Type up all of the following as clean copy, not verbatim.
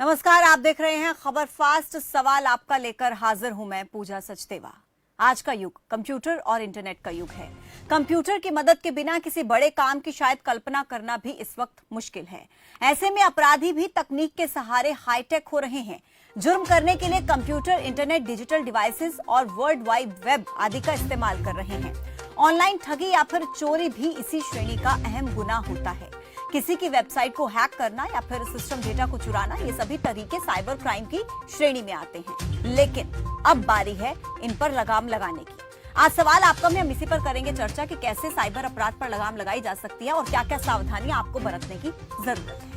नमस्कार, आप देख रहे हैं खबर फास्ट। सवाल आपका लेकर हाजिर हूं मैं पूजा सचदेवा। आज का युग कंप्यूटर और इंटरनेट का युग है। कंप्यूटर की मदद के बिना किसी बड़े काम की शायद कल्पना करना भी इस वक्त मुश्किल है। ऐसे में अपराधी भी तकनीक के सहारे हाईटेक हो रहे हैं। जुर्म करने के लिए कंप्यूटर, इंटरनेट, डिजिटल डिवाइसेस और वर्ल्ड वाइड वेब आदि का इस्तेमाल कर रहे हैं। ऑनलाइन ठगी या फिर चोरी भी इसी श्रेणी का अहम गुनाह होता है। किसी की वेबसाइट को हैक करना या फिर सिस्टम डेटा को चुराना, ये सभी तरीके साइबर क्राइम की श्रेणी में आते हैं। लेकिन अब बारी है इन पर लगाम लगाने की। आज सवाल आपका में हम इसी पर करेंगे चर्चा कि कैसे साइबर अपराध पर लगाम लगाई जा सकती है और क्या क्या सावधानियां आपको बरतने की जरूरत है।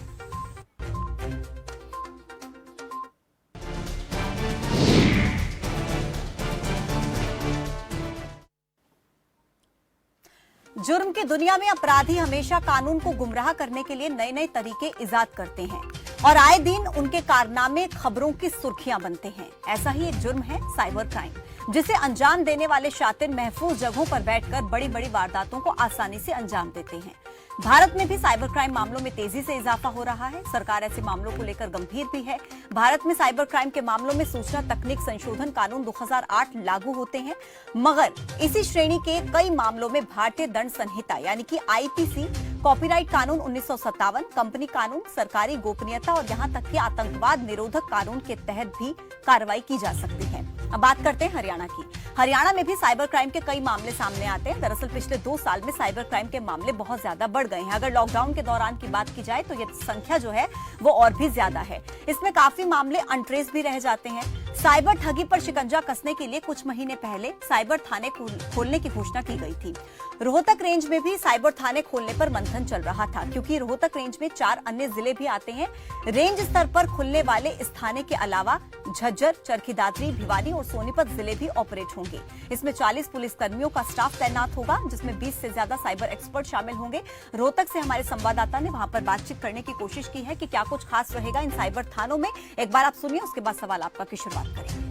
जुर्म की दुनिया में अपराधी हमेशा कानून को गुमराह करने के लिए नए नए तरीके इजाद करते हैं और आए दिन उनके कारनामे खबरों की सुर्खियां बनते हैं। ऐसा ही एक जुर्म है साइबर क्राइम, जिसे अंजाम देने वाले शातिर महफूज जगहों पर बैठकर बड़ी बड़ी वारदातों को आसानी से अंजाम देते हैं। भारत में भी साइबर क्राइम मामलों में तेजी से इजाफा हो रहा है। सरकार ऐसे मामलों को लेकर गंभीर भी है। भारत में साइबर क्राइम के मामलों में सूचना तकनीक संशोधन कानून 2008 लागू होते हैं, मगर इसी श्रेणी के कई मामलों में भारतीय दंड संहिता यानी कि आईपीसी, कॉपीराइट कानून 1957, कंपनी कानून, सरकारी गोपनीयता और यहां तक कि आतंकवाद निरोधक कानून के तहत भी कार्रवाई की जा सकती है। अब बात करते हैं हरियाणा की। हरियाणा में भी साइबर क्राइम के कई मामले सामने आते हैं। दरअसल पिछले 2 साल में साइबर क्राइम के मामले बहुत ज्यादा बढ़ गए हैं। अगर लॉकडाउन के दौरान की बात की जाए तो ये संख्या जो है वो और भी ज्यादा है। इसमें काफी मामले अनट्रेस भी रह जाते हैं। साइबर ठगी पर शिकंजा कसने के लिए कुछ महीने पहले साइबर थाने खोलने की घोषणा की गई थी। रोहतक रेंज में भी साइबर थाने खोलने पर मंथन चल रहा था, क्योंकि रोहतक रेंज में 4 अन्य जिले भी आते हैं। रेंज स्तर पर खुलने वाले इस थाने के अलावा झज्जर, चरखी दादरी, भिवानी और सोनीपत जिले भी ऑपरेट होंगे। इसमें 40 पुलिस कर्मियों का स्टाफ तैनात होगा, जिसमें 20 से ज्यादा साइबर एक्सपर्ट शामिल होंगे। रोहतक से हमारे संवाददाता ने वहां पर बातचीत करने की कोशिश की है कि क्या कुछ खास रहेगा इन साइबर थानों में। एक बार आप सुनिए, उसके बाद सवाल आपका की शुरुआत करेंगे।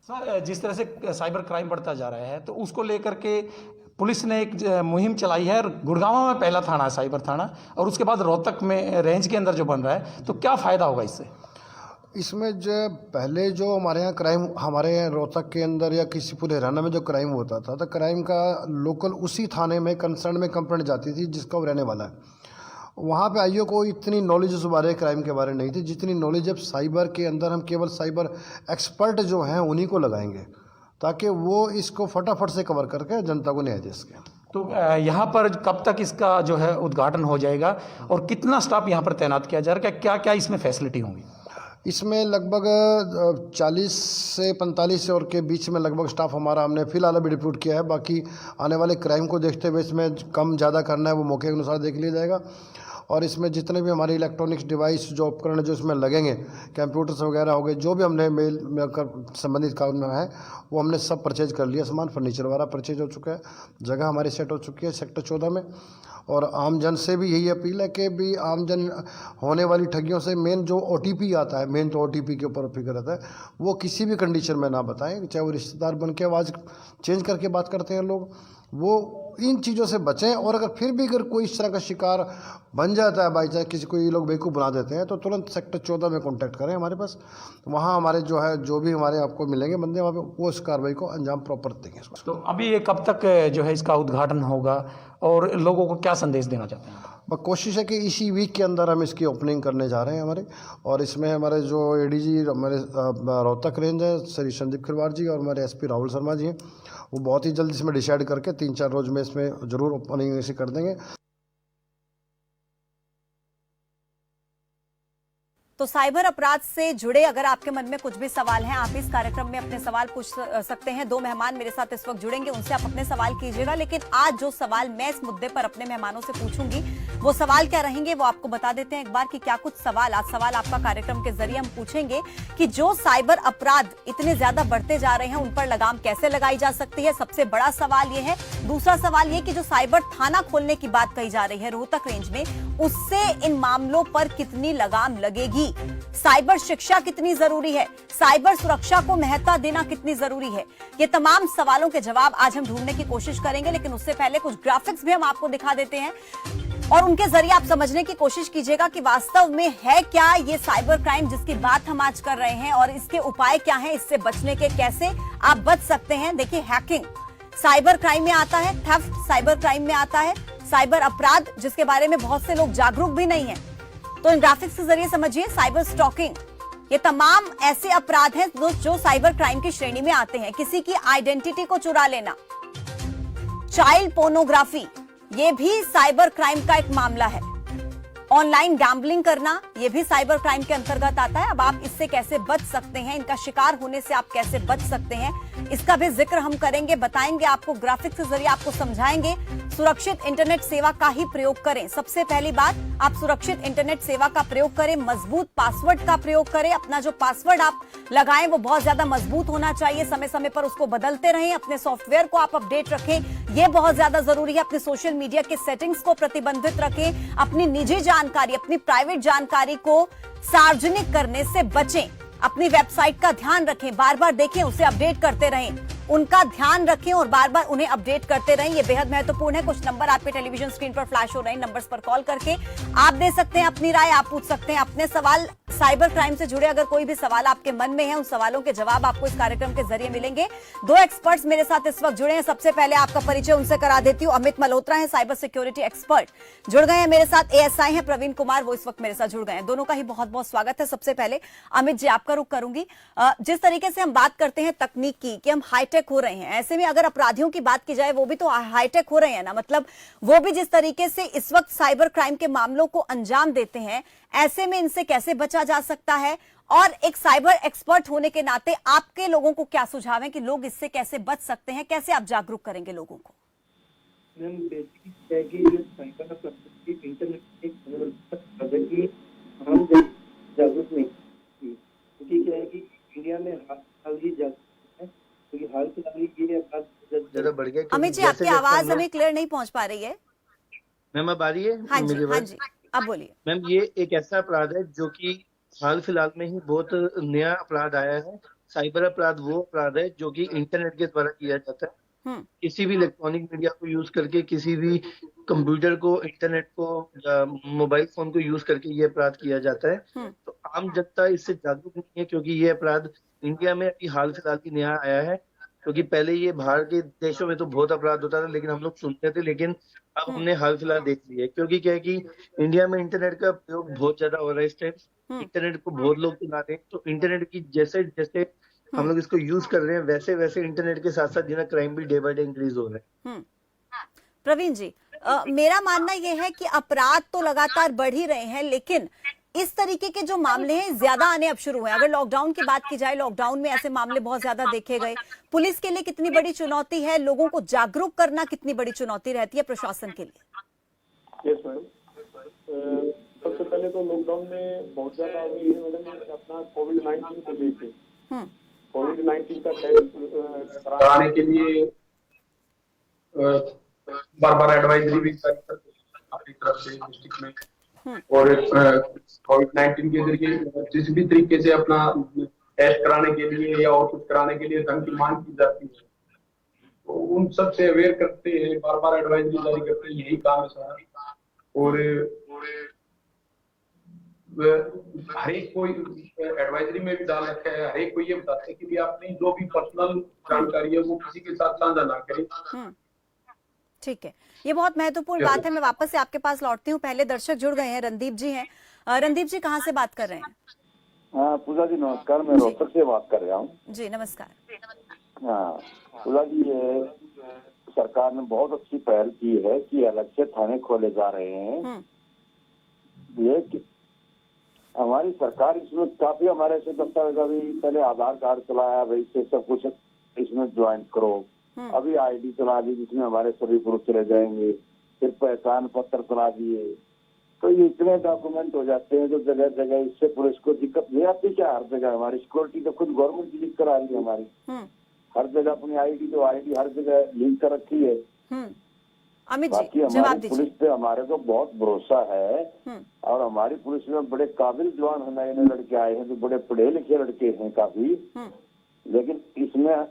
सर, जिस तरह से साइबर क्राइम बढ़ता जा रहा है तो उसको लेकर के पुलिस ने एक मुहिम चलाई है। गुड़गांव में पहला थाना है साइबर थाना, और उसके बाद रोहतक में रेंज के अंदर जो बन रहा है, तो क्या फ़ायदा होगा इससे? इसमें जो पहले जो हमारे यहाँ क्राइम, हमारे यहाँ रोहतक के अंदर या किसी पूरे हरियाणा में जो क्राइम होता था, तो क्राइम का लोकल उसी थाने में कंसर्न में कंप्लेंट जाती थी जिसका वो रहने वाला है। वहाँ पे आईओ को इतनी नॉलेज उस बारे क्राइम के बारे में नहीं थी जितनी नॉलेज अब साइबर के अंदर हम केवल साइबर एक्सपर्ट जो हैं उन्हीं को लगाएंगे, ताकि वो इसको फटाफट से कवर करके जनता को न्याय दे सकें। तो यहाँ पर कब तक इसका जो है उद्घाटन हो जाएगा और कितना स्टाफ यहाँ पर तैनात किया जा रहा है? क्या क्या इसमें फैसिलिटी होंगी? इसमें लगभग 40 से 45 और के बीच में लगभग स्टाफ हमारा हमने फिलहाल अभी डिप्यूट किया है। बाकी आने वाले क्राइम को देखते हुए इसमें कम ज़्यादा करना है वो मौके के अनुसार देख लिया जाएगा। और इसमें जितने भी हमारे इलेक्ट्रॉनिक्स डिवाइस जो उपकरण जो इसमें लगेंगे, कंप्यूटर्स वगैरह हो गए, जो भी हमने मेल में कर संबंधित काम में है वो हमने सब परचेज कर लिया। सामान फर्नीचर वाला परचेज हो चुका है, जगह हमारी सेट हो चुकी है सेक्टर 14 में। और आम जन से भी यही अपील है कि भी आम जन होने वाली ठगियों से मेन जो OTP आता है, मेन तो OTP के ऊपर फिक्र रहता है, वो किसी भी कंडीशन में ना बताएं। चाहे वो रिश्तेदार बन के आवाज़ चेंज करके बात करते हैं लोग, वो इन चीज़ों से बचें। और अगर फिर भी अगर कोई इस तरह का शिकार बन जाता है, बाई चांस किसी को ये लोग बेवकूफ़ बना देते हैं, तो तुरंत सेक्टर 14 में कॉन्टैक्ट करें हमारे पास। वहाँ हमारे जो है जो भी हमारे आपको मिलेंगे बंदे, वहाँ पे वो इस कार्रवाई को अंजाम प्रॉपर देंगे। तो अभी ये कब तक जो है इसका उद्घाटन होगा और लोगों को क्या संदेश देना चाहते हैं? कोशिश है कि इसी वीक के अंदर हम इसकी ओपनिंग करने जा रहे हैं हमारे। और इसमें हमारे जो ADG हमारे रोहतक रेंज है श्री संदीप खिरवार जी, और हमारे SP राहुल शर्मा जी हैं, वो बहुत ही जल्द इसमें डिसाइड करके 3-4 रोज में इसमें ज़रूर ओपनिंग इसे कर देंगे। तो साइबर अपराध से जुड़े अगर आपके मन में कुछ भी सवाल हैं, आप इस कार्यक्रम में अपने सवाल पूछ सकते हैं। 2 मेहमान मेरे साथ इस वक्त जुड़ेंगे, उनसे आप अपने सवाल कीजिएगा। लेकिन आज जो सवाल मैं इस मुद्दे पर अपने मेहमानों से पूछूंगी, वो सवाल क्या रहेंगे वो आपको बता देते हैं एक बार कि क्या कुछ सवाल आज सवाल आपका कार्यक्रम के जरिए हम पूछेंगे कि जो साइबर अपराध इतने ज्यादा बढ़ते जा रहे हैं उन पर लगाम कैसे लगाई जा सकती है, सबसे बड़ा सवाल ये है। दूसरा सवाल ये कि जो साइबर थाना खोलने की बात कही जा रही है रोहतक रेंज में, उससे इन मामलों पर कितनी लगाम लगेगी, साइबर शिक्षा कितनी जरूरी है, साइबर सुरक्षा को महत्ता देना कितनी जरूरी है, ये तमाम सवालों के जवाब आज हम ढूंढने की कोशिश करेंगे। लेकिन उससे पहले कुछ ग्राफिक्स भी हम आपको दिखा देते हैं। और उनके जरिए आप समझने की कोशिश कीजिएगा कि वास्तव में है क्या ये साइबर क्राइम जिसकी बात हम आज कर रहे हैं, और इसके उपाय क्या हैं, इससे बचने के कैसे आप बच सकते हैं। देखिए, हैकिंग साइबर क्राइम में आता है, थेफ्ट साइबर क्राइम में आता है, साइबर अपराध जिसके बारे में बहुत से लोग जागरूक भी नहीं है। तो इन ग्राफिक्स के जरिए समझिए, साइबर स्टॉकिंग, ये तमाम ऐसे अपराध हैं जो साइबर क्राइम की श्रेणी में आते हैं। किसी की आइडेंटिटी को चुरा लेना, चाइल्ड पोर्नोग्राफी, ये भी साइबर क्राइम का एक मामला है। ऑनलाइन गैम्बलिंग करना, ये भी साइबर क्राइम के अंतर्गत आता है। अब आप इससे कैसे बच सकते हैं, इनका शिकार होने से आप कैसे बच सकते हैं, इसका भी जिक्र हम करेंगे, बताएंगे आपको, ग्राफिक्स के जरिए आपको समझाएंगे। सुरक्षित इंटरनेट सेवा का ही प्रयोग करें। सबसे पहली बात, आप सुरक्षित इंटरनेट सेवा का प्रयोग करें, मजबूत पासवर्ड का प्रयोग करें। अपना जो पासवर्ड आप लगाएं वो बहुत ज्यादा मजबूत होना चाहिए, समय समय पर उसको बदलते रहें, अपने सॉफ्टवेयर को आप अपडेट रखें, ये बहुत ज्यादा जरूरी है। अपने सोशल मीडिया के सेटिंग्स को प्रतिबंधित रखें, अपनी निजी जानकारी, अपनी प्राइवेट जानकारी को सार्वजनिक करने से बचें। अपनी वेबसाइट का ध्यान रखें, बार बार देखें, उसे अपडेट करते रहें, उनका ध्यान रखें और बार बार उन्हें अपडेट करते रहें। ये बेहद महत्वपूर्ण है। कुछ नंबर आपके टेलीविजन स्क्रीन पर फ्लैश हो रहे हैं, नंबर्स पर कॉल करके आप दे सकते हैं अपनी राय, आप पूछ सकते हैं अपने सवाल। साइबर क्राइम से जुड़े अगर कोई भी सवाल आपके मन में है, उन सवालों के जवाब आपको इस कार्यक्रम के जरिए मिलेंगे। दो एक्सपर्ट्स मेरे साथ इस वक्त जुड़े हैं। सबसे पहले आपका परिचय उनसे करा देती हूँ। अमित मल्होत्रा है, साइबर सिक्योरिटी एक्सपर्ट, जुड़ गए हैं मेरे साथ। एएसआई हैं प्रवीण कुमार, वो इस वक्त मेरे साथ जुड़ गए हैं। दोनों का ही बहुत बहुत स्वागत है। सबसे पहले अमित जी, आपका रुख करूंगी। जिस तरीके से हम बात करते हैं तकनीक की कि हम हाईटेक हो रहे हैं, ऐसे में अगर अपराधियों की बात की जाए वो भी तो हाईटेक हो रहे हैं ना, मतलब वो भी जिस तरीके से इस वक्त साइबर क्राइम के मामलों को अंजाम देते हैं, ऐसे में इनसे कैसे बचा जा सकता है? और एक साइबर एक्सपर्ट होने के नाते आपके लोगों को क्या सुझाव है कि लोग इससे कैसे बच सकते हैं, कैसे आप जागरूक करेंगे लोगों को? मैम, बेसिक है कि जो साइबर अपराध की इंटरनेट की हम जागरूक नहीं, क्योंकि क्या है कि इंडिया में हाल ही जागरूक है, क्योंकि हाल फिलहाल ये अपराध ज्यादा बढ़ गया। अमित जी, आपकी आवाज हमें क्लियर नहीं पहुंच पा रही है। मैम, अब आ रही है? हाँ जी, हाँ जी, अब बोलिए। मैम, ये एक ऐसा अपराध है जो कि हाल फिलहाल में ही बहुत नया अपराध आया है। साइबर अपराध वो अपराध है जो कि इंटरनेट के द्वारा किया जाता है। किसी भी इलेक्ट्रॉनिक मीडिया को यूज करके, किसी भी कंप्यूटर को, इंटरनेट को, मोबाइल फोन को यूज करके ये अपराध किया जाता है। तो आम जनता इससे जागरूक नहीं है, क्योंकि ये अपराध इंडिया में अभी हाल फिलहाल ही नया आया है। क्योंकि पहले ये बाहर के देशों में तो बहुत अपराध होता था, लेकिन हम लोग सुनते थे, लेकिन अब हमने हाल फिलहाल देख लिया है। क्योंकि क्या है कि इंडिया में इंटरनेट का प्रयोग बहुत ज्यादा हो रहा है इस टाइम। इंटरनेट को बहुत लोग चला रहे हैं, तो इंटरनेट की जैसे जैसे हम लोग इसको यूज कर रहे हैं, वैसे वैसे इंटरनेट के साथ साथ जिना क्राइम भी डे बाय डे इंक्रीज हो रहा है। प्रवीण जी, मेरा मानना यह है कि अपराध तो लगातार बढ़ ही रहे हैं, लेकिन इस तरीके के जो मामले हैं ज्यादा आने अब शुरू हुए। अगर लॉकडाउन की बात की जाए, लॉकडाउन में ऐसे मामले बहुत ज्यादा देखे गए। पुलिस के लिए कितनी बड़ी चुनौती है, लोगों को जागरूक करना कितनी बड़ी चुनौती रहती है प्रशासन के लिए? यस मैम, सबसे पहले तो लॉकडाउन में बहुत ज्यादा अपना कोविड-19 को लेके कोविड-19 का टेस्ट कराने के लिए बार-बार एडवाइजरी भी अपनी तरफ से डिस्ट्रिक्ट में, और कोविड-19 के जरिए जिस भी तरीके से अपना टेस्ट कराने के लिए या और कुछ कराने के लिए धन की मांग की जाती है, तो उन सब से अवेयर करते हैं, बार बार एडवाइजरी जारी करते हैं, यही काम है सारा। और हर एक कोई एडवाइजरी में भी डाल रखा है, हर एक को ये बताते हैं कि भी अपनी जो भी पर्सनल जानकारी है वो किसी के साथ साझा ना करें। ठीक है, ये बहुत महत्वपूर्ण बात है। मैं वापस से आपके पास लौटती हूँ। पहले दर्शक जुड़ गए हैं, रणदीप जी हैं। रणदीप जी, कहाँ से बात कर रहे हैं? हाँ पूजा जी नमस्कार, मैं रोहतक से बात कर रहा हूँ। जी नमस्कार। हाँ पूजा जी, ये सरकार ने बहुत अच्छी पहल की है कि अलग से थाने खोले जा रहे हैं। ये हमारी सरकार इसमें काफी हमारे से दस्तावेज, अभी पहले आधार कार्ड चलाया, भाई से सब कुछ इसमें ज्वाइन करो। अभी आईडी चला दी जिसमें हमारे सभी प्रूफ चले जाएंगे, फिर पहचान पत्र चला दिए, तो ये इतने डॉक्यूमेंट हो जाते हैं जो जगह जगह इससे पुलिस को दिक्कत नहीं आती क्या? हर जगह हमारी सिक्योरिटी तो खुद गवर्नमेंट लिंक करा रही है हमारी, हर जगह अपनी आईडी तो आईडी हर जगह लिंक कर रखी है। अमित बाकी जी, हमारी पुलिस पे हमारे को बहुत भरोसा है, और हमारी पुलिस में बड़े काबिल जवान हमारे लड़के आए हैं जो बड़े पढ़े लिखे लड़के हैं काफी, लेकिन इसमें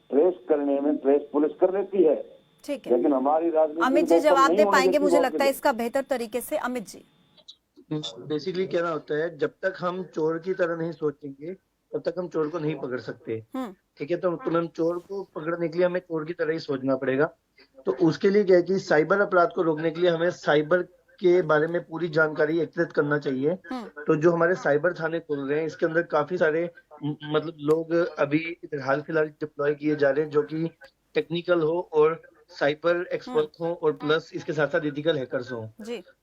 ट्रेस करने में ट्रेस पुलिस कर लेती है, ठीक है, लेकिन हमारी राजनीति अमित जी जवाब दे पाएंगे मुझे लगता है इसका बेहतर तरीके से। अमित जी, बेसिकली क्या होता है, जब तक हम चोर की तरह नहीं सोचेंगे तब तक हम चोर को नहीं पकड़ सकते। ठीक है, तो हम चोर को पकड़ने के लिए हमें चोर की तरह ही सोचना पड़ेगा। तो उसके लिए क्या है कि साइबर अपराध को रोकने के लिए हमें साइबर के बारे में पूरी जानकारी एकत्रित करना चाहिए। तो जो हमारे साइबर थाने खुल रहे हैं, इसके अंदर काफी सारे मतलब लोग अभी हाल फिलहाल डिप्लॉय किए जा रहे हैं, जो कि टेक्निकल हो और साइबर एक्सपर्ट हो और प्लस इसके साथ साथ इथिकल हैकर्स हो।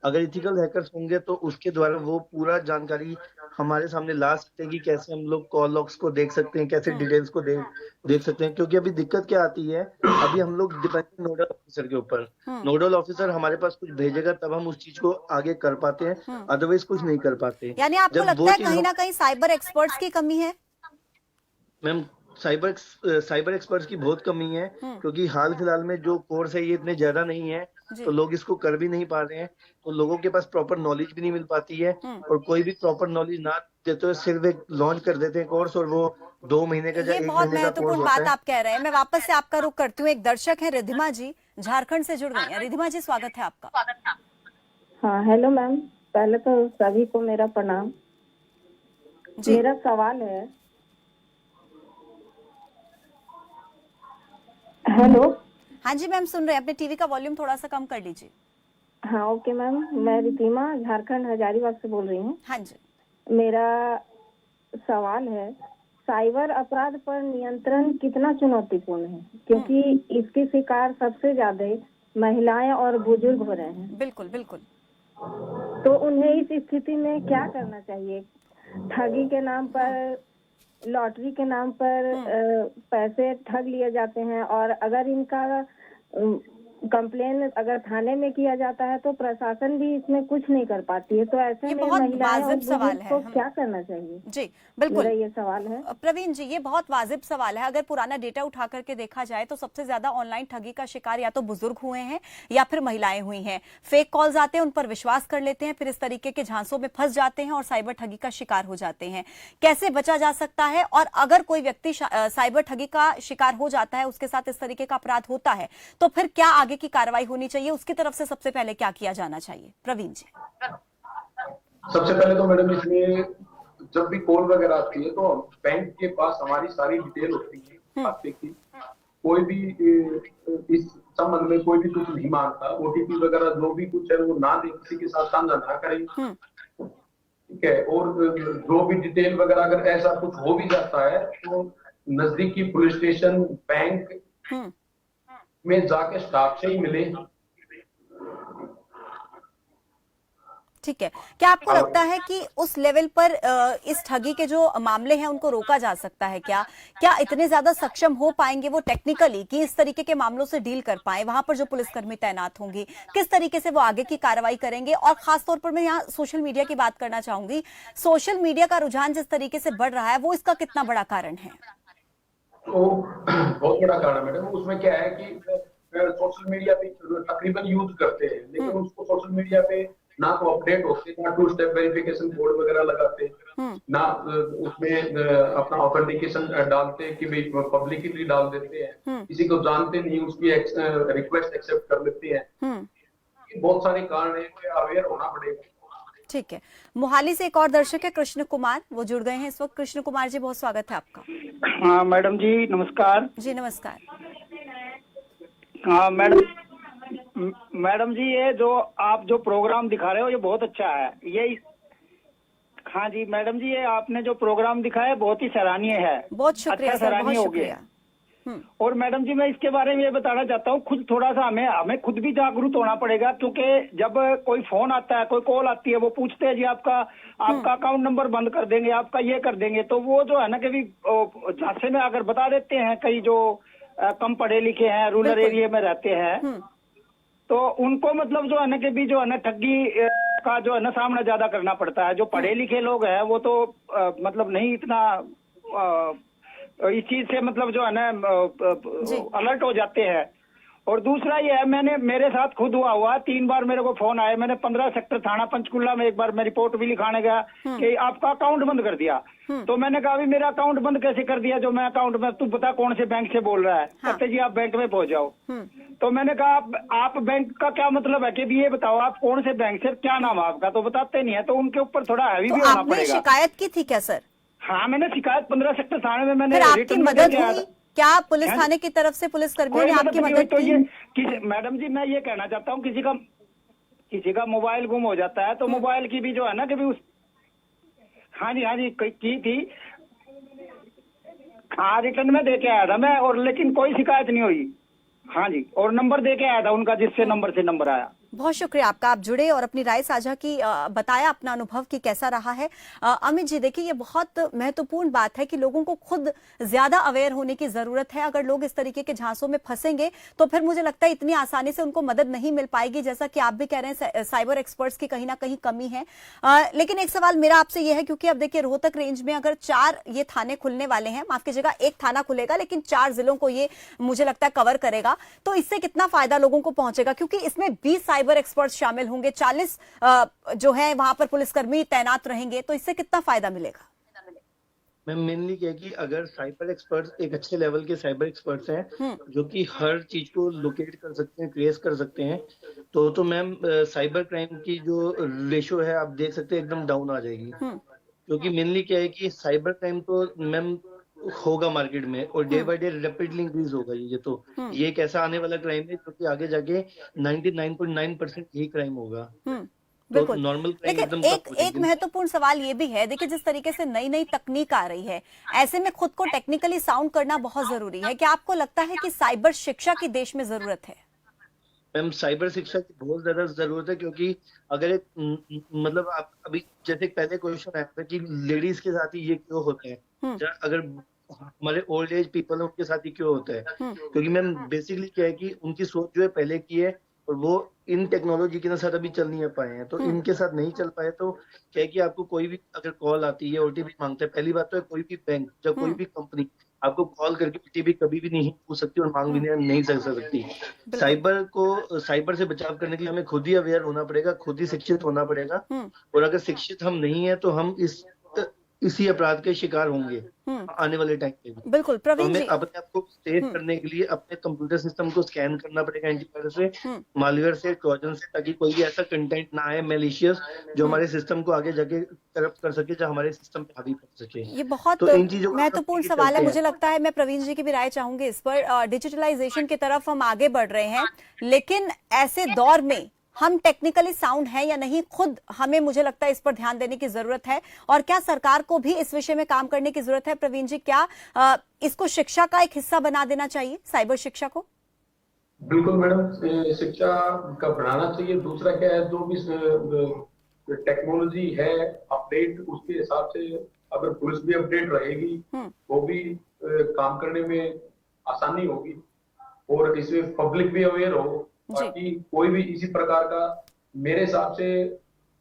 अगर इथिकल हैकर्स होंगे तो उसके द्वारा वो पूरा जानकारी हमारे सामने ला सकते हैं कि कैसे हम लोग कॉल लॉग्स को देख सकते हैं, कैसे डिटेल्स को देख सकते हैं। क्योंकि अभी दिक्कत क्या आती है, अभी हम लोग डिपेंडेंट नोडल ऑफिसर के ऊपर, नोडल ऑफिसर हमारे पास कुछ भेजेगा तब हम उस चीज को आगे कर पाते हैं, अदरवाइज कुछ नहीं कर पाते। यानी आपको लगता है कहीं ना कहीं साइबर एक्सपर्ट्स की कमी है? मैम, साइबर एक्सपर्ट्स की बहुत कमी है, क्योंकि हाल फिलहाल में जो कोर्स है ये इतने ज्यादा नहीं है, तो लोग इसको कर भी नहीं पा रहे हैं। तो लोगों के पास प्रॉपर नॉलेज भी नहीं मिल पाती है, और कोई भी प्रॉपर नॉलेज ना देते हुए सिर्फ एक लॉन्च कर देते हैं कोर्स, और वो 2 महीने का या 1 महीने का बहुत महत्वपूर्ण बात आप कह रहे हैं। मैं वापस से आपका रुख करती हूँ। एक दर्शक है रिधिमा जी, झारखंड से जुड़ गई हैं। रिधिमा जी, स्वागत है आपका। हाँ, हेलो मैम, पहले तो सभी को मेरा प्रणाम। मेरा सवाल है, हेलो। हाँ जी मैम, सुन रहे हैं। अपने टीवी का वॉल्यूम थोड़ा सा कम कर लीजिए। हाँ ओके मैम, मैं रितिमा झारखंड हजारीबाग से बोल रही हूँ। हाँ जी, मेरा सवाल है, साइबर अपराध पर नियंत्रण कितना चुनौतीपूर्ण है, क्योंकि इसके शिकार सबसे ज्यादा महिलाएं और बुजुर्ग हो रहे हैं। बिल्कुल बिल्कुल। तो उन्हें इस स्थिति में क्या करना चाहिए? ठगी के नाम पर, लॉटरी के नाम पर पैसे ठग लिए जाते हैं, और अगर इनका कंप्लेन अगर थाने में किया जाता है तो प्रशासन भी इसमें कुछ नहीं कर पाती है। तो ऐसे में महिलाएं और बुजुर्ग को क्या करना चाहिए? जी बिल्कुल, मेरा ये सवाल है। प्रवीण जी, ये बहुत वाजिब सवाल है। अगर पुराना डेटा उठा करके देखा जाए तो सबसे ज्यादा ऑनलाइन ठगी का शिकार या तो बुजुर्ग हुए हैं या फिर महिलाएं हुई हैं। फेक कॉल्स आते हैं, उन पर विश्वास कर लेते हैं, फिर इस तरीके के झांसों में फंस जाते हैं और साइबर ठगी का शिकार हो जाते हैं। कैसे बचा जा सकता है? और अगर कोई व्यक्ति साइबर ठगी का शिकार हो जाता है, उसके साथ इस तरीके का अपराध होता है, तो फिर क्या आगे की कार्रवाई होनी चाहिए? उसकी तरफ से सबसे पहले क्या किया जाना चाहिए? प्रवीण जी। सबसे पहले तो मैडम, इसमें जब भी कॉल वगैरह आती है तो बैंक के पास हमारी सारी डिटेल होती है खाते की। कोई भी इस संबंध में कोई भी कुछ नहीं मांगता, ओटीपी वगैरह जो भी कुछ है वो ना दे, किसी के साथ साझा ना करें। ठीक है, और जो भी डिटेल वगैरह अगर ऐसा कुछ हो भी जाता है तो नजदीकी पुलिस स्टेशन, बैंक में जाके स्टाफ से ही मिले। ठीक है, क्या आपको लगता है कि उस लेवल पर इस ठगी के जो मामले हैं उनको रोका जा सकता है? क्या इतने ज्यादा सक्षम हो पाएंगे वो टेक्निकली कि इस तरीके के मामलों से डील कर पाए? वहां पर जो पुलिसकर्मी तैनात होंगी, किस तरीके से वो आगे की कार्रवाई करेंगे? और खासतौर पर मैं यहाँ सोशल मीडिया की बात करना चाहूंगी। सोशल मीडिया का रुझान जिस तरीके से बढ़ रहा है, वो इसका कितना बड़ा कारण है? तो बहुत बड़ा कारण है मैडम। उसमें क्या है कि सोशल मीडिया पे तकरीबन यूज करते हैं, लेकिन उसको सोशल मीडिया पे ना तो अपडेट होते, ना 2 स्टेप वेरिफिकेशन कोड वगैरह लगाते, ना उसमें अपना ऑथेंटिकेशन डालते कि भाई पब्लिकली डाल देते हैं, किसी को जानते नहीं उसकी रिक्वेस्ट एक्सेप्ट कर लेते हैं। बहुत सारे कारण है, अवेयर होना पड़ेगा। ठीक है, मोहाली से एक और दर्शक है कृष्ण कुमार, वो जुड़ गए हैं इस वक्त। कृष्ण कुमार जी, बहुत स्वागत है आपका। हाँ मैडम जी, नमस्कार। जी नमस्कार। हाँ मैडम जी, ये जो आप जो प्रोग्राम दिखा रहे हो ये बहुत अच्छा है। ये हाँ जी मैडम जी, ये आपने जो प्रोग्राम दिखाया बहुत ही सराहनीय है। बहुत शुक्रिया अच्छा, सर, बहुत शुक्रिया। और मैडम जी, मैं इसके बारे में ये बताना चाहता हूँ, खुद थोड़ा सा हमें खुद भी जागरूक होना पड़ेगा। क्योंकि जब कोई फोन आता है, कोई कॉल आती है, वो पूछते हैं जी आपका अकाउंट नंबर बंद कर देंगे, आपका ये कर देंगे। तो वो जो है ना कि झांसे में अगर बता देते हैं, कई जो कम पढ़े लिखे हैं, रूरल एरिया में रहते हैं, तो उनको मतलब जो है ना कि भी जो है ना ठगी का जो है ना सामना ज्यादा करना पड़ता है। जो पढ़े लिखे लोग हैं वो तो मतलब नहीं इतना इस चीज से मतलब जो है ना अलर्ट हो जाते हैं। और दूसरा ये है, मेरे साथ खुद हुआ 3 बार मेरे को फोन आया। मैंने 15 सेक्टर थाना पंचकुला में एक बार मैं रिपोर्ट भी लिखाने गया कि आपका अकाउंट बंद कर दिया। तो मैंने कहा अभी मेरा अकाउंट बंद कैसे कर दिया, जो मैं अकाउंट में, तू बता कौन से बैंक से बोल रहा है। कहते जी आप बैंक में पहुंच जाओ। तो मैंने कहा आप बैंक का क्या मतलब है कि ये बताओ आप कौन से बैंक से, क्या नाम है आपका, तो बताते नहीं है। तो उनके ऊपर थोड़ा हैवी भी होना पड़ेगा। शिकायत की थी क्या सर? हाँ, मैंने शिकायत 15 सेक्टर थाने में मैंने। आपकी मदद हुई क्या पुलिस थाने की तरफ से? पुलिस कर्मियों ने आपकी मदद की? मैडम जी मैं ये कहना चाहता हूँ, किसी का मोबाइल गुम हो जाता है तो मोबाइल की भी जो है ना कि भी हाँ जी की थी। हाँ, रिटर्न में दे के आया था मैं, और लेकिन कोई शिकायत नहीं हुई। हाँ जी, और नंबर दे के आया था उनका, जिससे नंबर से नंबर आया। बहुत शुक्रिया आपका, आप जुड़े और अपनी राय साझा की, बताया अपना अनुभव कि कैसा रहा है। अमित जी देखिए, ये बहुत महत्वपूर्ण बात है कि लोगों को खुद ज्यादा अवेयर होने की जरूरत है। अगर लोग इस तरीके के झांसों में फंसेंगे तो फिर मुझे लगता है इतनी आसानी से उनको मदद नहीं मिल पाएगी, जैसा कि आप भी कह रहे हैं साइबर एक्सपर्ट्स की कहीं ना कहीं कमी है। लेकिन एक सवाल मेरा आपसे यह है, क्योंकि अब देखिए रोहतक रेंज में अगर 4 ये थाने खुलने वाले हैं, माफ कीजिएगा 1 थाना खुलेगा लेकिन 4 जिलों को ये मुझे लगता है कवर करेगा, तो इससे कितना फायदा लोगों को पहुंचेगा? क्योंकि इसमें 20 साइबर एक्सपर्ट्स शामिल होंगे, 40 जो है वहां पर पुलिसकर्मी तैनात रहेंगे, तो इससे कितना फायदा मिलेगा? मैम मेनली क्या है कि अगर साइबर एक्सपर्ट्स एक अच्छे लेवल के साइबर एक्सपर्ट्स हैं जो कि हर चीज को लोकेट कर सकते हैं, ट्रेस कर सकते हैं, तो मैम साइबर क्राइम की जो रेशो है आप देख सकते हैं एकदम डाउन आ जाएगी। क्योंकि मेनली क्या है कि साइबर क्राइम तो मैम होगा मार्केट में, और day by day rapidly increase होगा। ये एक ऐसा आने वाला क्राइम है जो कि आगे जाके 99.9% यही क्राइम होगा। बिल्कुल। तो नॉर्मल लेकिन एक महत्वपूर्ण सवाल ये भी है, देखिए जिस तरीके से नई नई तकनीक आ रही है, ऐसे में खुद को टेक्निकली साउंड करना बहुत जरूरी है। क्या आपको लगता है कि साइबर शिक्षा की देश में जरूरत है? मैम साइबर शिक्षा की बहुत ज्यादा जरूरत है, क्योंकि अगर एक मतलब आप अभी जैसे पहले क्वेश्चन आया था कि लेडीज के साथ ही ये क्यों होता है, अगर हमारे ओल्ड एज पीपल उनके साथ ही क्यों होता है, क्योंकि मैम बेसिकली क्या है कि उनकी सोच जो है पहले की है, और वो इन टेक्नोलॉजी के साथ अभी चल नहीं पाए हैं। तो इनके साथ नहीं चल पाए तो क्या है कि आपको कोई भी अगर कॉल आती है, ओटीपी मांगता है, पहली बात तो है कोई भी बैंक या कोई भी कंपनी आपको कॉल करके ओटीपी कभी भी नहीं पूछ सकती और मांग भी नहीं सकती। साइबर से बचाव करने के लिए हमें खुद ही अवेयर होना पड़ेगा, खुद ही शिक्षित होना पड़ेगा, और अगर शिक्षित हम नहीं है तो हम इसी अपराध के शिकार होंगे आने वाले टाइम पे। बिल्कुल प्रवीण जी, अपने आप को सेव करने के लिए अपने कंप्यूटर सिस्टम को स्कैन करना पड़ेगा एंटीवायरस से, मालवेयर से, ट्रोजन से, ताकि कोई भी ऐसा कंटेंट ना आए मैलिशियस जो हमारे सिस्टम को आगे जाके करप्ट कर सके, जो हमारे सिस्टम पे हावी पड़ सके। ये बहुत महत्वपूर्ण सवाल है। मुझे लगता है मैं प्रवीण जी की भी राय चाहूंगी इस पर। डिजिटलाइजेशन की तरफ हम आगे बढ़ रहे हैं, लेकिन ऐसे दौर में हम टेक्निकली साउंड है या नहीं, खुद हमें मुझे लगता है इस पर ध्यान देने की जरूरत है। और क्या सरकार को भी इस विषय में काम करने की जरूरत है? प्रवीण जी, क्या इसको शिक्षा का एक हिस्सा बना देना चाहिए, साइबर शिक्षा को? बिल्कुल मैडम, शिक्षा का बढ़ाना चाहिए। दूसरा क्या है, जो भी टेक्नोलॉजी है अपडेट, उसके हिसाब से अगर पुलिस भी अपडेट रहेगी तो भी काम करने में आसानी होगी, और इसमें पब्लिक भी अवेयर हो, ताकि कोई भी इसी प्रकार का, मेरे हिसाब से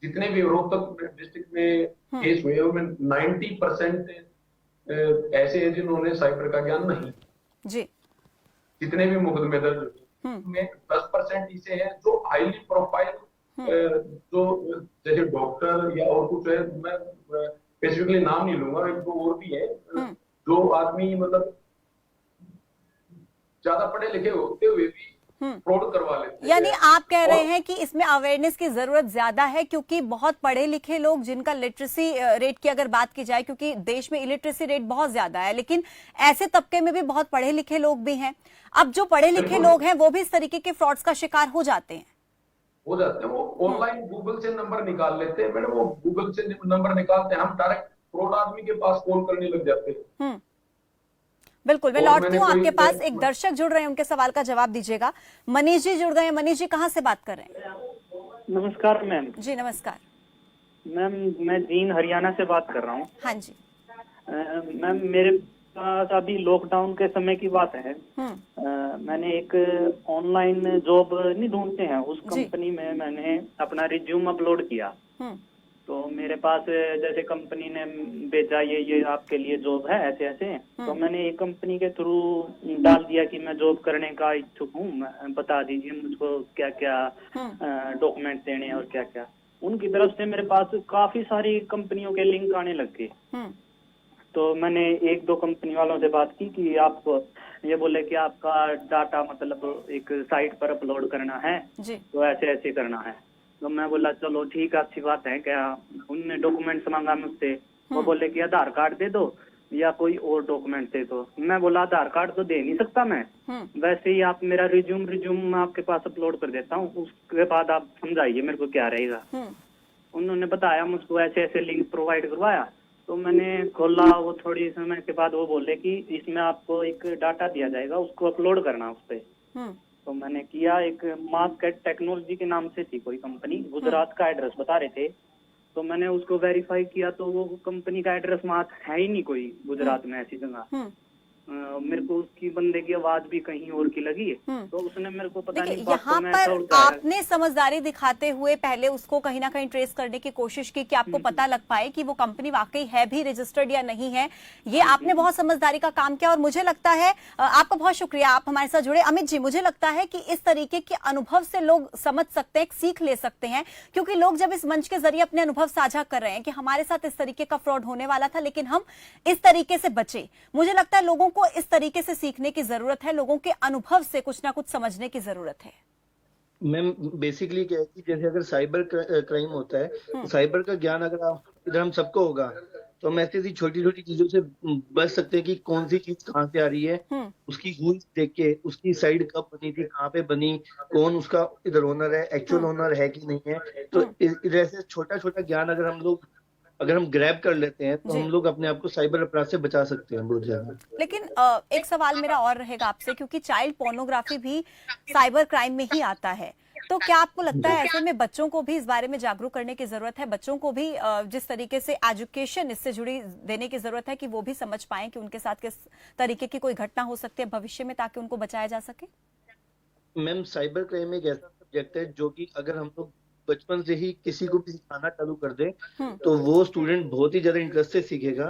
जितने भी रोहतक डिस्ट्रिक्ट में केस हुए उनमें 90% ऐसे हैं जिन्होंने साइबर का ज्ञान नहीं जी। जितने भी मुकदमे दर्ज में 10% ऐसे हैं जो हाईली प्रोफाइल, जो जैसे डॉक्टर या और कुछ है, मैं स्पेसिफिकली नाम नहीं लूंगा, एक दो और भी है, जो आदमी मतलब ज्यादा पढ़े लिखे होते हुए भी फ्रॉड करवा लेते। यानी आप कह रहे हैं कि इसमें अवेयरनेस की जरूरत ज्यादा है, क्योंकि बहुत पढ़े लिखे लोग, जिनका लिटरेसी रेट की अगर बात की जाए, क्योंकि देश में इलिटरेसी रेट बहुत ज्यादा है, लेकिन ऐसे तबके में भी बहुत पढ़े लिखे लोग भी हैं। अब जो पढ़े लिखे लोग हैं वो भी इस तरीके के फ्रॉड्स का शिकार हो जाते हैं। वो ऑनलाइन गूगल से नंबर निकाल लेते हैं मैडम, वो गूगल से नंबर निकालते हैं, हम डायरेक्ट फ्रॉड आदमी के पास कॉल करने लग जाते हैं। बिल्कुल, मैं लौटती हूँ आपके पास। एक दर्शक जुड़ रहे हैं, उनके सवाल का जवाब दीजिएगा। मनीष जी जुड़ गए हैं। मनीष जी कहाँ से बात कर रहे हैं? नमस्कार मैम। जी नमस्कार मैम, मैं जींद हरियाणा से बात कर रहा हूँ। हाँ जी मैम, मेरे पास अभी लॉकडाउन के समय की बात है। मैंने एक ऑनलाइन जॉब नहीं ढूंढते हैं, उस कंपनी में मैंने अपना रिज्यूम अपलोड किया। तो मेरे पास जैसे कंपनी ने भेजा ये आपके लिए जॉब है ऐसे ऐसे, तो मैंने एक कंपनी के थ्रू डाल दिया कि मैं जॉब करने का इच्छुक हूँ, बता दीजिए मुझको क्या क्या डॉक्यूमेंट देने हैं और क्या क्या। उनकी तरफ से मेरे पास काफी सारी कंपनियों के लिंक आने लग गए। तो मैंने 1-2 कंपनी वालों से बात की कि आप ये बोले कि आपका डाटा मतलब एक साइट पर अपलोड करना है जी। तो ऐसे ऐसे करना है। तो मैं बोला चलो ठीक है, अच्छी बात है। क्या उनने डॉक्यूमेंट्स मांगा मुझसे, वो बोले कि आधार कार्ड दे दो या कोई और डॉक्यूमेंट दे दो। मैं बोला आधार कार्ड तो दे नहीं सकता मैं, वैसे ही आप मेरा रिज्यूम मैं आपके पास अपलोड कर देता हूँ, उसके बाद आप समझाइए मेरे को क्या रहेगा। उन्होंने बताया मुझको ऐसे ऐसे लिंक प्रोवाइड करवाया, तो मैंने खोला। वो थोड़ी समय के बाद वो बोले कि इसमें आपको एक डाटा दिया जाएगा, उसको अपलोड करना उस पे। तो मैंने किया। एक मार्केट टेक्नोलॉजी के नाम से थी कोई कंपनी, गुजरात का एड्रेस बता रहे थे। तो मैंने उसको वेरीफाई किया तो वो कंपनी का एड्रेस वहाँ है ही नहीं कोई गुजरात में ऐसी जगह। मेरे को उसकी बंदे की आवाज भी कहीं और की लगी, तो उसने मेरे को पता नहीं। यहाँ पर आपने समझदारी दिखाते हुए पहले उसको कहीं ना कहीं ट्रेस करने की कोशिश की कि आपको पता लग पाए कि वो कंपनी वाकई है भी रजिस्टर्ड या नहीं है। ये आपने बहुत समझदारी का काम किया और मुझे लगता है आपका बहुत शुक्रिया, आप हमारे साथ जुड़े। अमित जी, मुझे लगता है कि इस तरीके के अनुभव से लोग समझ सकते हैं, सीख ले सकते हैं, क्योंकि लोग जब इस मंच के जरिए अपने अनुभव साझा कर रहे हैं कि हमारे साथ इस तरीके का फ्रॉड होने वाला था लेकिन हम इस तरीके से बचे, मुझे लगता है लोगों को इस तरीके से सीखने की जरूरत है, लोगों के अनुभव से कुछ ना कुछ समझने की जरूरत है। मैम बेसिकली क्या है कि जैसे अगर साइबर क्राइम होता है तो साइबर का ज्ञान अगर इधर हम सबको होगा तो हम ऐसी छोटी छोटी चीजों से बच सकते हैं कि कौन सी चीज कहाँ से आ रही है, उसकी रूल्स देख के, उसकी साइड कब बनी थी, कहाँ पे बनी, कौन उसका इधर ओनर है, एक्चुअल ओनर है कि नहीं है। तो इधर से छोटा छोटा ज्ञान अगर हम ग्रैब कर लेते हैं तो हम लोग अपने आप को साइबर अपराध से बचा सकते हैं बहुत ज्यादा। लेकिन एक सवाल मेरा और रहेगा आपसे, क्योंकि चाइल्ड पोर्नोग्राफी भी साइबर क्राइम में ही आता है, तो क्या आपको लगता है ऐसे में बच्चों को भी इस बारे में जागरूक करने की जरूरत है, बच्चों को भी जिस तरीके से एजुकेशन इससे जुड़ी देने की जरूरत है कि वो भी समझ पाएं कि उनके साथ किस तरीके की कोई घटना हो सकती है भविष्य में, ताकि उनको बचाया जा सके? मैम साइबर क्राइम एक ऐसा सब्जेक्ट है जो कि अगर हम लोग बचपन से ही किसी को भी सिखाना चालू कर दे तो वो स्टूडेंट बहुत ही ज्यादा इंटरेस्ट से सीखेगा।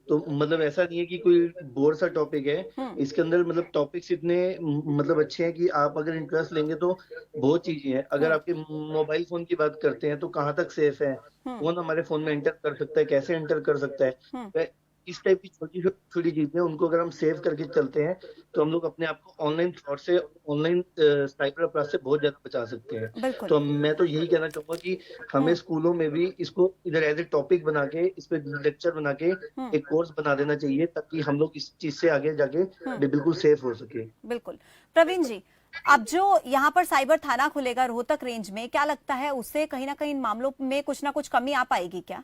तो मतलब ऐसा नहीं है कि कोई बोर सा टॉपिक है, इसके अंदर मतलब टॉपिक्स इतने मतलब अच्छे हैं कि आप अगर इंटरेस्ट लेंगे तो बहुत चीजें हैं। अगर आपके मोबाइल फोन की बात करते हैं तो कहाँ तक सेफ है, कौन हमारे फोन में एंटर कर सकता है, कैसे एंटर कर सकता है, इस टाइप की छोटी छोटी चीजें उनको अगर हम सेव करके चलते हैं तो हम लोग अपने आप को ऑनलाइन फ्रॉड से, ऑनलाइन साइबर अपराध से बहुत ज्यादा बचा सकते हैं। तो मैं तो यही कहना चाहूंगा कि हमें स्कूलों में भी इसको इधर एज ए टॉपिक बना के, इस पे लेक्चर बना के एक कोर्स बना देना चाहिए, ताकि हम लोग इस चीज से आगे जाके बिल्कुल सेफ हो सके। बिल्कुल। प्रवीण जी, अब जो यहाँ पर साइबर थाना खुलेगा रोहतक रेंज में, क्या लगता है उससे कहीं ना कहीं इन मामलों में कुछ ना कुछ कमी आ पाएगी क्या?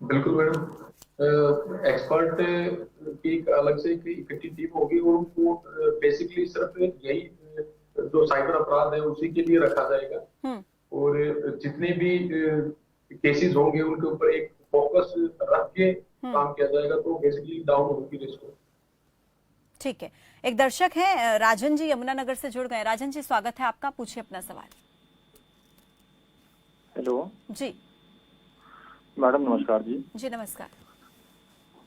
बिल्कुल मैडम, एक्सपर्ट की एक अलग से इकट्ठी टीम होगी और उनको बेसिकली सिर्फ यही जो साइबर अपराध है उसी के लिए रखा जाएगा और जितने भी केसेस होंगे उनके ऊपर एक फोकस रख के काम किया जाएगा, तो बेसिकली डाउन होगी रिस्क। ठीक है, एक दर्शक हैं राजन जी यमुनानगर से जुड़ गए। राजन जी, स्वागत है आपका, पूछिए अपना सवाल। हेलो जी मैडम, नमस्कार जी। जी नमस्कार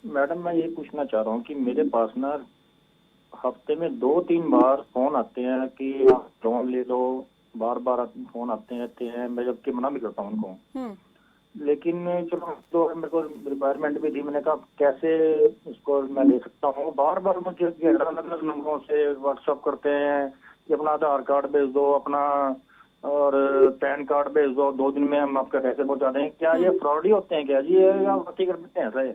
मैडम, मैं ये पूछना चाह रहा हूँ कि मेरे पास ना हफ्ते में 2-3 बार फोन आते हैं कि आप लोन ले लो, बार बार फोन आते रहते हैं, मैं जबकि मना भी करता हूँ उनको। लेकिन चलो तो मेरे को रिक्वायरमेंट भी थी, मैंने कहा कैसे उसको मैं ले सकता हूँ। बार बार मुझे अलग अलग नंबरों से व्हाट्सअप करते हैं कि अपना आधार कार्ड भेज दो, अपना और पैन कार्ड भेज दो, 2 दिन में हम आपका पैसे पहुंचा दें। क्या ये फ्रॉड ही होते हैं क्या जी, या बातें कर देते हैं ऐसा,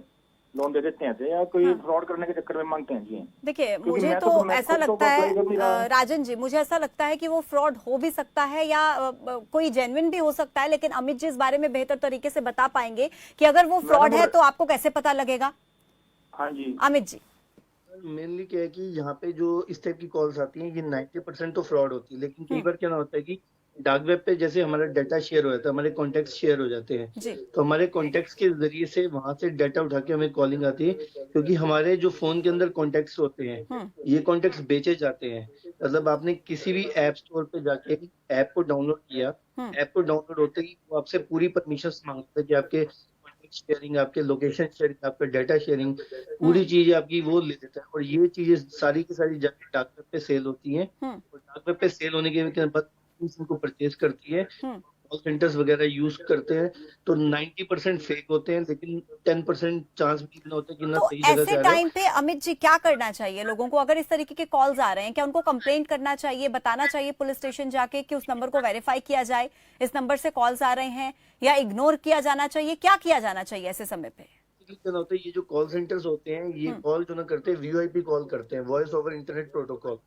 लोन दे देते हैं या कोई फ्रॉड करने के चक्कर में मांगते हैं जी? देखिए, मुझे तो ऐसा लगता है राजन जी, मुझे ऐसा लगता है कि वो फ्रॉड हो भी सकता है या कोई जेन्युइन भी हो सकता है, लेकिन अमित जी इस बारे में बेहतर तरीके से बता पाएंगे कि अगर वो फ्रॉड है तो आपको कैसे पता लगेगा। हाँ जी अमित जी, मेनली क्या है कि यहाँ पे जो इस टाइप की कॉल्स आती हैं ये 90% तो फ्रॉड होती है, लेकिन कई बार क्या होता है कि डार्क वेब पे जैसे हमारा डाटा शेयर हो जाता है, हमारे कॉन्टेक्ट शेयर हो जाते हैं, तो हमारे कॉन्टेक्ट्स के जरिए से वहां से डाटा उठा के हमें कॉलिंग आती है, क्योंकि हमारे जो फोन के अंदर कॉन्टेक्ट्स होते हैं ये कॉन्टेक्ट्स बेचे जाते हैं। मतलब आपने किसी भी ऐप स्टोर पे जाके ऐप को डाउनलोड किया, ऐप को डाउनलोड होते ही वो आपसे पूरी परमिशन मांगता है कि आपके शेयरिंग, आपके लोकेशन शेयरिंग, आपका डाटा शेयरिंग, पूरी चीज आपकी वो ले लेता है। और ये चीजें सारी की सारी जाके डार्क वेब पे सेल होती हैं, और डार्क वेब पे सेल होने के बाद इनको परचेज करती है, कॉल सेंटर्स वगैरह यूज करते हैं, तो 90% फेक होते हैं, लेकिन 10% चांस भी इतना होता है कि ना तो सही जगह से ऐसे टाइम पे अमित जी क्या करना चाहिए लोगों को? अगर इस तरीके के कॉल्स आ रहे हैं, क्या उनको कंप्लेंट करना चाहिए, बताना चाहिए पुलिस स्टेशन जाके कि उस नंबर को वेरीफाई किया जाए, इस नंबर से कॉल्स आ रहे हैं, या इग्नोर किया जाना चाहिए? क्या किया जाना चाहिए ऐसे समय पे? होता है ये जो कॉल सेंटर्स होते हैं, ये कॉल जो ना करते हैं VoIP कॉल करते हैं, वॉइस ओवर इंटरनेट प्रोटोकॉल,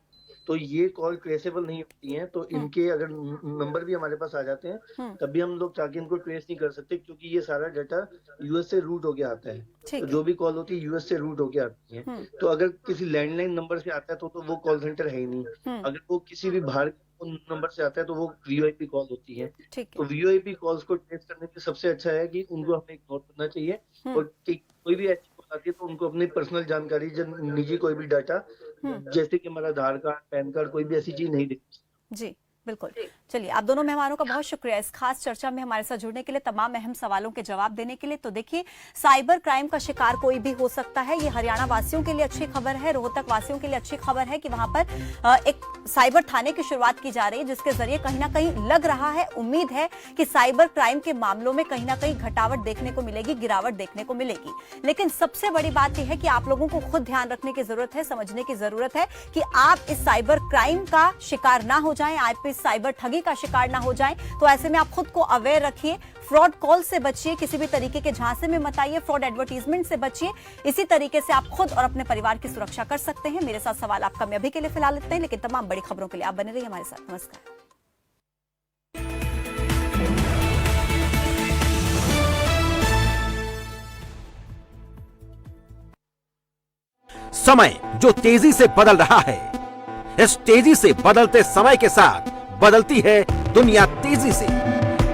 तो ये कॉल ट्रेसेबल नहीं होती हैं। तो इनके अगर नंबर भी हमारे पास आ जाते हैं तभी हम लोग जाके इनको ट्रेस नहीं कर सकते, क्योंकि ये सारा डाटा यूएस से रूट होके आता है। तो जो भी कॉल होती है यूएस से रूट होके आती है। तो अगर किसी लैंडलाइन नंबर से आता है तो वो कॉल सेंटर है ही नहीं। अगर वो किसी भी बाहर नंबर से आता है तो वो VoIP कॉल होती है। तो VoIP कॉल्स को ट्रेस करने के सबसे अच्छा है कि उनको हमें इग्नोर करना चाहिए, और कोई भी ऐसी कॉल आती है तो उनको अपनी पर्सनल जानकारी, निजी कोई भी डाटा जैसे कि हमारा आधार कार्ड, पैन कार्ड, कोई भी ऐसी चीज नहीं देती। जी बिल्कुल। चलिए, आप दोनों मेहमानों का बहुत शुक्रिया इस खास चर्चा में हमारे साथ जुड़ने के लिए, तमाम अहम सवालों के जवाब देने के लिए। तो देखिए, साइबर क्राइम का शिकार कोई भी हो सकता है। ये हरियाणा वासियों के लिए अच्छी खबर है, रोहतक वासियों के लिए अच्छी खबर है कि वहां पर एक साइबर थाने की शुरुआत की जा रही है, जिसके जरिए कहीं ना कहीं लग रहा है, उम्मीद है कि साइबर क्राइम के मामलों में कहीं ना कहीं घटावट देखने को मिलेगी, गिरावट देखने को मिलेगी। लेकिन सबसे बड़ी बात यह है कि आप लोगों को खुद ध्यान रखने की जरूरत है, समझने की जरूरत है कि आप इस साइबर क्राइम का शिकार ना हो जाएं, आप इस साइबर ठगी का शिकार ना हो जाएं। तो ऐसे में आप खुद को अवेयर रखिए, फ्रॉड कॉल से बचिए, किसी भी तरीके के झांसे में मत आइए, फ्रॉड एडवर्टीजमेंट से बचिए। इसी तरीके से आप खुद और अपने परिवार की सुरक्षा कर सकते हैं। मेरे साथ सवाल आपका मैं अभी के लिए फिलहाल इतना ही, लेकिन तमाम बड़ी खबरों के लिए आप बने रहिए हमारे साथ। नमस्कार। समय जो तेजी से बदल रहा है, इस तेजी से बदलते समय के साथ बदलती है दुनिया तेजी से।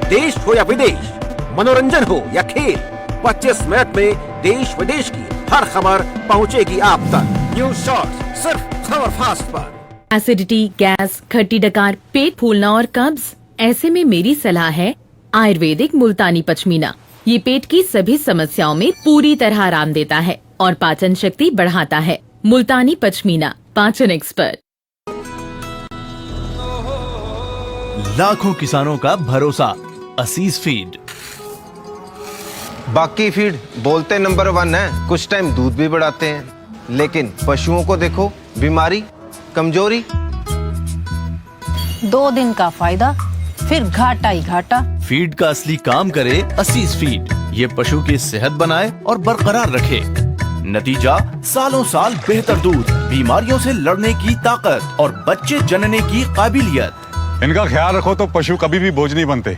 देश हो या विदेश, मनोरंजन हो या खेल, 25 मिनट में देश विदेश की हर खबर पहुंचेगी आप तक। न्यूज शॉर्ट्स सिर्फ खबर फास्ट पर। एसिडिटी, गैस, खट्टी डकार, पेट फूलना और कब्ज, ऐसे में मेरी सलाह है आयुर्वेदिक मुल्तानी पचमीना। ये पेट की सभी समस्याओं में पूरी तरह आराम देता है और पाचन शक्ति बढ़ाता है। मुल्तानी पचमीना, पाचन एक्सपर्ट। लाखों किसानों का भरोसा, असीस फीड। बाकी फीड बोलते नंबर 1 है, कुछ टाइम दूध भी बढ़ाते हैं, लेकिन पशुओं को देखो, बीमारी, कमजोरी। 2 दिन का फायदा, फिर घाटा ही घाटा। फीड का असली काम करे असीस फीड। ये पशु की सेहत बनाए और बरकरार रखे। नतीजा, सालों साल बेहतर दूध, बीमारियों से लड़ने की ताकत और बच्चे जनने की काबिलियत। इनका ख्याल रखो तो पशु कभी भी बोझ नहीं बनते,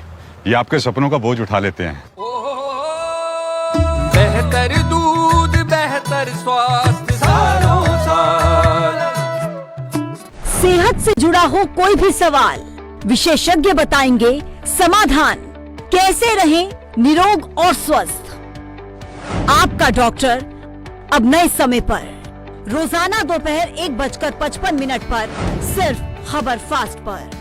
ये आपके सपनों का बोझ उठा लेते हैं। बेहतर दूध, बेहतर स्वास्थ्य सालों साल। सेहत से जुड़ा हो कोई भी सवाल, विशेषज्ञ बताएंगे समाधान। कैसे रहें निरोग और स्वस्थ। आपका डॉक्टर अब नए समय पर, रोजाना दोपहर 1:55 पर सिर्फ खबर फास्ट पर।